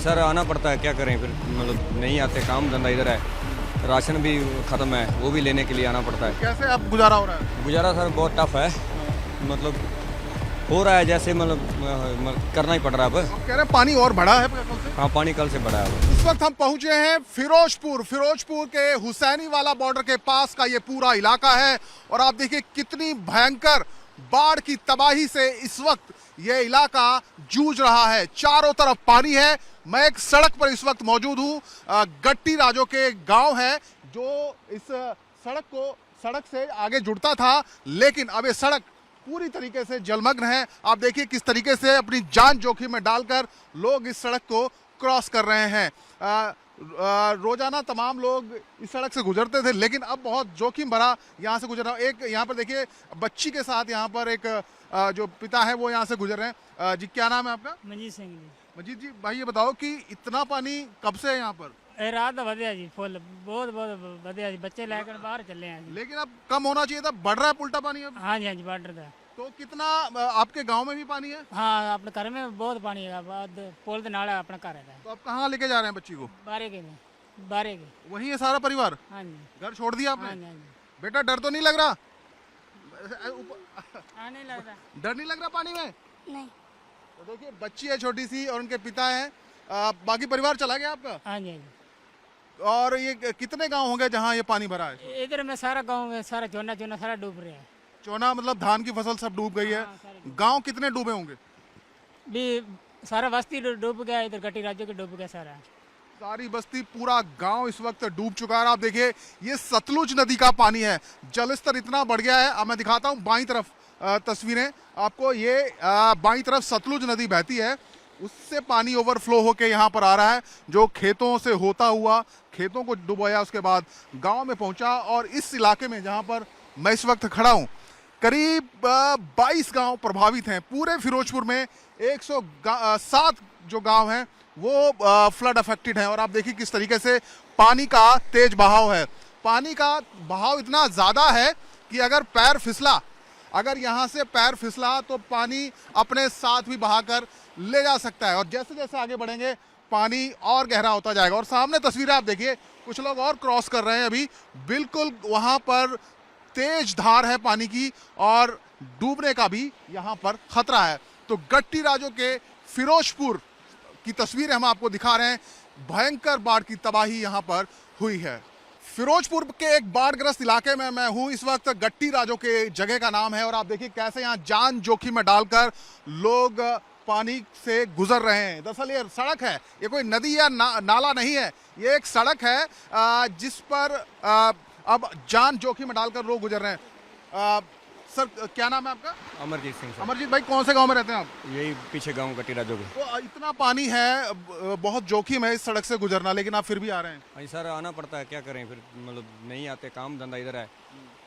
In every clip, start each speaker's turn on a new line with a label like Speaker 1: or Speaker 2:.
Speaker 1: Sir आना पड़ता है, क्या करें फिर, मतलब नहीं आते, काम धंधा इधर है, राशन भी ख़त्म है, वो भी लेने के लिए आना पड़ता है।
Speaker 2: कैसे अब गुजारा हो रहा है?
Speaker 1: गुजारा सर बहुत टफ है, मतलब हो रहा है जैसे करना ही पड़ रहा है अब।
Speaker 2: आप कह रहे हैं पानी और बढ़ा है कल से?
Speaker 1: हाँ, पानी कल से बढ़ा है अब।
Speaker 2: इस वक्त हम पहुंचे हैं फिरोजपुर के हुसैनी वाला बॉर्डर के पास का ये पूरा इलाका है और आप देखिए कितनी भयंकर बाढ़ की तबाही से इस वक्त ये इलाका जूझ रहा है। चारों तरफ पानी है। मैं एक सड़क पर इस वक्त मौजूद हूँ। गट्टी राजो के गांव है जो इस सड़क से आगे जुड़ता था, लेकिन अब ये सड़क पूरी तरीके से जलमग्न है। आप देखिए किस तरीके से अपनी जान जोखिम में डालकर लोग इस सड़क को क्रॉस कर रहे हैं। रोजाना तमाम लोग इस सड़क से गुजरते थे, लेकिन अब बहुत जोखिम भरा यहाँ से गुजर रहा। एक यहाँ पर देखिए बच्ची के साथ यहाँ पर एक जो पिता है वो यहाँ से गुजर रहे हैं। जी क्या नाम है आपका?
Speaker 3: मजीद सिंह जी।
Speaker 2: मजीद जी, भाई ये बताओ कि इतना पानी कब से है यहाँ पर?
Speaker 3: रात बढ़िया जी, फुल बहुत बढ़िया जी, बच्चे लेकर बाहर चले हैं जी।
Speaker 2: लेकिन अब कम होना चाहिए था, बढ़ रहा है उल्टा पानी अब।
Speaker 3: हाँ जी, हाँ जी, बॉर्डर था।
Speaker 2: तो कितना आपके गांव में भी पानी है?
Speaker 3: हाँ, अपने घर में बहुत पानी है, पुल नाला अपना घर है।
Speaker 2: तो अब कहाँ लेके जा रहे हैं बच्ची को?
Speaker 3: बारे के
Speaker 2: वही है सारा परिवार?
Speaker 3: हाँ जी,
Speaker 2: घर छोड़ दिया
Speaker 3: हाँ
Speaker 2: आपने?
Speaker 3: जी, हाँ जी।
Speaker 2: बेटा डर तो नहीं लग रहा?
Speaker 3: हाँ, नहीं लगता।
Speaker 2: डर नहीं लग रहा पानी में?
Speaker 4: नहीं।
Speaker 2: तो देखिए बच्ची है छोटी सी और उनके पिता हैं। बाकी परिवार चला गया आपका?
Speaker 3: हाँ जी, हाँ जी।
Speaker 2: और ये कितने गांव होंगे जहां ये पानी भरा है?
Speaker 3: इधर में सारा गाँव में सारा चोना सारा डूब रहा है।
Speaker 2: चोना मतलब धान की फसल सब डूब गई है।
Speaker 3: हाँ, सारे
Speaker 2: गांव कितने डूबे होंगे?
Speaker 3: भी सारा बस्ती डूब गया, इधर गट्टी राज्यों के डूब गया सारा।
Speaker 2: सारी बस्ती पूरा गांव इस वक्त डूब चुका है। आप देखिए ये सतलुज नदी का पानी है, जलस्तर इतना बढ़ गया है। अब मैं दिखाता हूँ बाईं तरफ तस्वीरें आपको। ये बाईं तरफ सतलुज नदी बहती है, उससे पानी ओवरफ्लो होके यहाँ पर आ रहा है, जो खेतों से होता हुआ खेतों को डुबोया, उसके बाद गांव में पहुंचा। और इस इलाके में जहाँ पर मैं इस वक्त खड़ा हूँ, करीब 22 गांव प्रभावित हैं। पूरे फिरोजपुर में 107 जो गांव हैं वो फ्लड अफेक्टेड हैं। और आप देखिए किस तरीके से पानी का तेज बहाव है। पानी का बहाव इतना ज़्यादा है कि अगर यहाँ से पैर फिसला तो पानी अपने साथ भी बहाकर ले जा सकता है। और जैसे जैसे आगे बढ़ेंगे पानी और गहरा होता जाएगा। और सामने तस्वीरें आप देखिए, कुछ लोग और क्रॉस कर रहे हैं अभी। बिल्कुल वहाँ पर तेज धार है पानी की और डूबने का भी यहाँ पर खतरा है। तो गट्टी राजो के फिरोजपुर की तस्वीरें हम आपको दिखा रहे हैं। भयंकर बाढ़ की तबाही यहाँ पर हुई है। फिरोजपुर के एक बाढ़ग्रस्त इलाके में मैं हूँ इस वक्त। गट्टी राजो के जगह का नाम है और आप देखिए कैसे यहाँ जान जोखिम में डालकर लोग पानी से गुजर रहे हैं। दरअसल ये सड़क है, ये कोई नदी या नाला नहीं है, ये एक सड़क है जिस पर अब जान जोखिम में डालकर लोग गुजर रहे हैं। सर क्या नाम है आपका?
Speaker 1: अमरजीत सिंह सर।
Speaker 2: अमरजीत भाई, कौन से गांव में रहते हैं आप?
Speaker 1: यही पीछे गाँव गट्टी राजो के।
Speaker 2: तो इतना पानी है, बहुत जोखिम है इस सड़क से गुजरना, लेकिन आप फिर भी आ रहे हैं।
Speaker 1: हाँ सर आना पड़ता है, क्या करें फिर, मतलब नहीं आते, काम धंधा इधर है,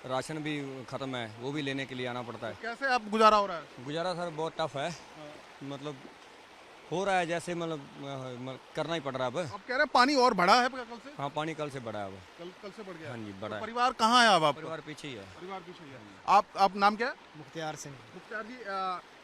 Speaker 1: राशन भी ख़त्म है, वो भी लेने के लिए आना पड़ता है।
Speaker 2: कैसे अब गुजारा हो रहा है?
Speaker 1: गुजारा सर बहुत टफ है, मतलब हो रहा है जैसे करना ही पड़ रहा है अब।
Speaker 2: आप कह रहे हैं पानी और बढ़ा है कल से?
Speaker 1: हाँ, पानी कल से बढ़ा है अब।
Speaker 2: कल से बढ़ गया?
Speaker 1: हाँ जी, बढ़ा है।
Speaker 2: परिवार कहाँ है अब आपका?
Speaker 1: परिवार पीछे ही है।
Speaker 2: परिवार पीछे ही है। आप नाम क्या है?
Speaker 3: मुख्तियार सिंह।
Speaker 2: मुख्तार जी,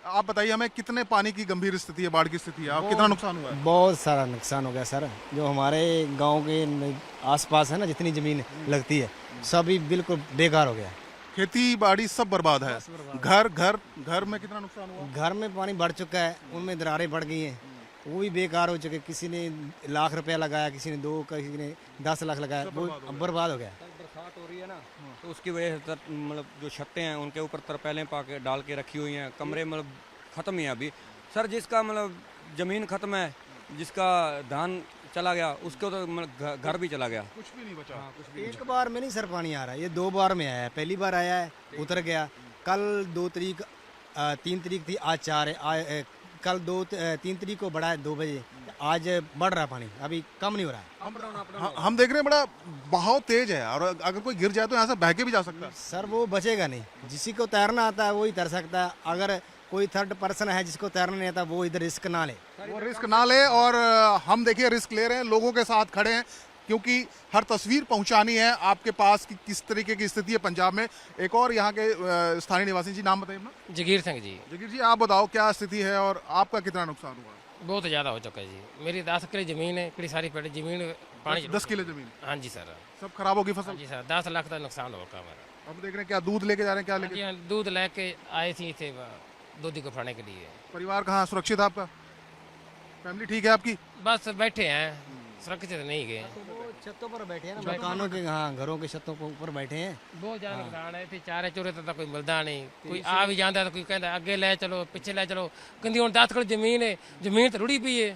Speaker 2: आप बताइए हमें कितने पानी की गंभीर स्थिति है, बाढ़ की स्थिति है, आप कितना नुकसान हुआ है?
Speaker 5: बहुत सारा नुकसान हो गया सर। जो हमारे गांव के आसपास है ना, जितनी ज़मीन लगती है सभी बिल्कुल बेकार हो गया।
Speaker 2: खेती बाड़ी सब बर्बाद है। घर में कितना नुकसान हुआ?
Speaker 5: घर में पानी बढ़ चुका है, उनमें दरारें बढ़ गई हैं, वो भी बेकार हो चुके। किसी ने लाख रुपया लगाया, किसी ने 2, किसी ने 10 लाख लगाया, वो बर्बाद हो गया।
Speaker 1: बरसात हो रही है ना, तो उसकी वजह से मतलब जो छतें हैं उनके ऊपर तरपेलें पाके डाल के रखी हुई हैं, कमरे मतलब ख़त्म ही है अभी सर। जिसका मतलब ज़मीन ख़त्म है, जिसका धान चला गया, उसको तो मतलब घर भी चला गया,
Speaker 2: कुछ भी नहीं बचा।
Speaker 1: हाँ, कुछ भी।
Speaker 5: एक बार में नहीं सर पानी आ रहा है, ये 2 बार में आया है। पहली बार आया है, उतर गया। कल 2 तारीख 3 तारीख थी, आज 4 है। कल 3 तारीख को बढ़ा है 2 बजे, आज बढ़ रहा पानी, अभी कम नहीं हो रहा है।
Speaker 2: हम देख रहे हैं बड़ा बहाव तेज है और अगर कोई गिर जाए तो यहाँ से बह के भी जा सकता है।
Speaker 5: सर वो बचेगा नहीं, जिसी को तैरना आता है वो ही तैर सकता है। अगर कोई थर्ड पर्सन है जिसको तैरना नहीं आता, वो इधर रिस्क ना ले।
Speaker 2: वो रिस्क ना ले और हम देखिए रिस्क ले रहे हैं, लोगों के साथ खड़े हैं, क्योंकि हर तस्वीर पहुंचानी है आपके पास कि किस तरीके की स्थिति है पंजाब में। एक और यहाँ के स्थानीय निवासी, जी नाम बताइए अपना।
Speaker 6: जगीर सिंह जी।
Speaker 2: जगीर जी, आप बताओ क्या स्थिति है और आपका कितना नुकसान हुआ?
Speaker 4: बहुत ज़्यादा हो चुका है जी। मेरी 10 किले ज़मीन है, इतनी सारी पेड़ ज़मीन पानी
Speaker 2: 10 किले जमीन
Speaker 4: हाँ जी सर,
Speaker 2: सब खराब होगी
Speaker 4: हाँ
Speaker 2: फसल।
Speaker 4: जी सर, 10 लाख का नुकसान होगा हमारा।
Speaker 2: अब देख रहे हैं क्या दूध लेके जा रहे हैं, क्या
Speaker 4: हाँ जी
Speaker 2: लेके?
Speaker 4: हाँ, दूध लेके आए थे इसे दूधी को फड़ने के लिए।
Speaker 2: परिवार कहाँ सुरक्षित है आपका? फैमिली ठीक है आपकी?
Speaker 4: बस बैठे हैं, सुरक्षित नहीं गए।
Speaker 5: छतों पर बैठे हैं ना, मकानों के, हाँ घरों के छतों के ऊपर बैठे हैं।
Speaker 4: बहुत ज़्यादा नुकसान है। इतने चारे चोरे तो कोई मिलता नहीं, कोई आ भी जाता तो कोई कहता अगे ले चलो पिछे ले चलो। कहती हूँ 10 किलो जमीन है, जमीन तो रुड़ी पई है।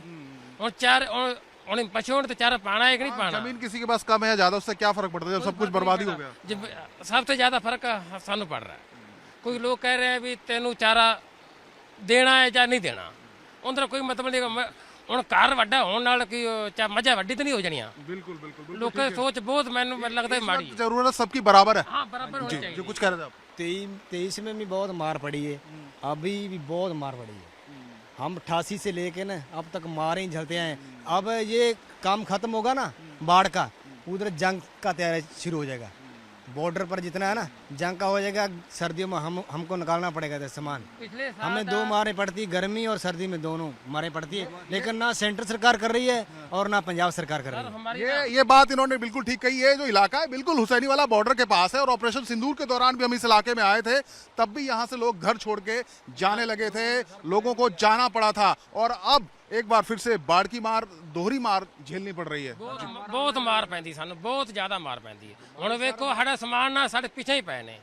Speaker 4: और चार उन्हें पशुओं तो चारा पाना है कि नहीं पाना।
Speaker 2: जमीन किसी के पास कम है या ज्यादा, उससे क्या फर्क पड़ता है जब सब कुछ बर्बादी हो गया?
Speaker 4: जब सबसे ज़्यादा फर्क सानू पड़ रहा है। कोई लोग कह रहे हैं भी तेनू चारा देना है या नहीं देना, उनका कोई मतलब नहीं। ਹੁਣ ਘਰ ਵੱਡਾ ਹੋਣ ਨਾਲ ਕੀ ਚਾ ਮੱਝਾਂ ਵੱਡੀ ਤਾਂ ਨਹੀਂ ਹੋ ਜਾਣੀਆਂ।
Speaker 2: बिल्कुल बिल्कुल
Speaker 4: ਲੋਕਾਂ ਦੀ ਸੋਚ बहुत ਮੈਨੂੰ लगता है माड़ी है।
Speaker 2: जरूरत सबकी बराबर है।
Speaker 4: हाँ बराबर होनी
Speaker 2: जो
Speaker 4: चाहिए।
Speaker 2: कुछ कह रहे थे आप?
Speaker 5: 23 में भी बहुत मार पड़ी है, अभी भी बहुत मार पड़ी है। हम 88 से लेके ना अब तक मार ही झलते हैं। अब ये काम खत्म होगा ना बाढ़ का, उधर जंग का तैयारी शुरू हो जाएगा। बॉर्डर पर जितना है ना जंग का हो जाएगा। सर्दियों में हमको निकालना पड़ेगा था सामान।
Speaker 4: पिछले साल
Speaker 5: हमें दो मारें पड़ती, गर्मी और सर्दी में दोनों मारें पड़ती है, लेकिन ना सेंटर सरकार कर रही है और ना पंजाब सरकार कर रही है।
Speaker 4: हमारी
Speaker 2: ये बात इन्होंने बिल्कुल ठीक कही। ये जो इलाका है बिल्कुल हुसैनी वाला बॉर्डर के पास है और ऑपरेशन सिंदूर के दौरान भी हम इस इलाके में आए थे, तब भी यहाँ से लोग घर छोड़ के जाने लगे थे, लोगों को जाना पड़ा था। और अब एक बार फिर से बाढ़ की मार, दोहरी मार झेलनी पड़ रही है।
Speaker 4: ਬਹੁਤ ਮਾਰ ਪੈਂਦੀ ਸਾਨੂੰ, ਬਹੁਤ ਜ਼ਿਆਦਾ ਮਾਰ ਪੈਂਦੀ ਹੈ। ਹੁਣ ਵੇਖੋ ਸਾਡਾ ਸਮਾਨ ਨਾ ਸਾਡੇ ਪਿੱਛੇ ਹੀ ਪਏ ਨੇ,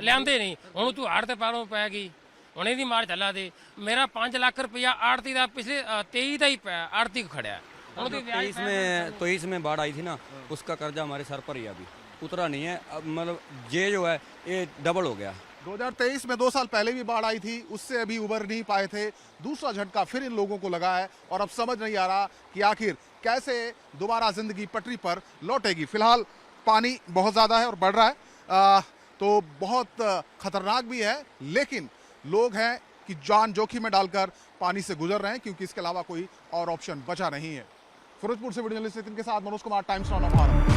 Speaker 4: ਲਿਆਂਦੇ ਨਹੀਂ। ਹੁਣ ਤੂੰ ਹੜ ਤੇ ਪਾਰੋਂ ਪੈ ਗਈ, ਹੁਣ ਇਹਦੀ ਮਾਰ ਚੱਲਾ ਦੇ। ਮੇਰਾ 5 ਲੱਖ ਰੁਪਇਆ ਆੜਤੀ ਦਾ ਪਿਛਲੇ 23 ਦਾ ਹੀ ਪਿਆ, ਆੜਤੀ को ਖੜਿਆ। ਹੁਣ ਉਹਦੀ ਵਿਆਜ
Speaker 1: 23 में बाढ़ आई थी ना, उसका कर्जा हमारे सर पर ही है, अभी उतरा नहीं है। अब मतलब ये जो है ये डबल हो गया।
Speaker 2: 2023 में 2 साल पहले भी बाढ़ आई थी, उससे अभी उबर नहीं पाए थे। दूसरा झटका फिर इन लोगों को लगा है और अब समझ नहीं आ रहा कि आखिर कैसे दोबारा जिंदगी पटरी पर लौटेगी। फिलहाल पानी बहुत ज़्यादा है और बढ़ रहा है, तो बहुत खतरनाक भी है, लेकिन लोग हैं कि जान जोखिम में डालकर पानी से गुजर रहे हैं, क्योंकि इसके अलावा कोई और ऑप्शन बचा नहीं है। फिरोजपुर से वीडियो जर्नलिस्ट नितिन के साथ मनोज कुमार, टाइम्स नाउ भारत।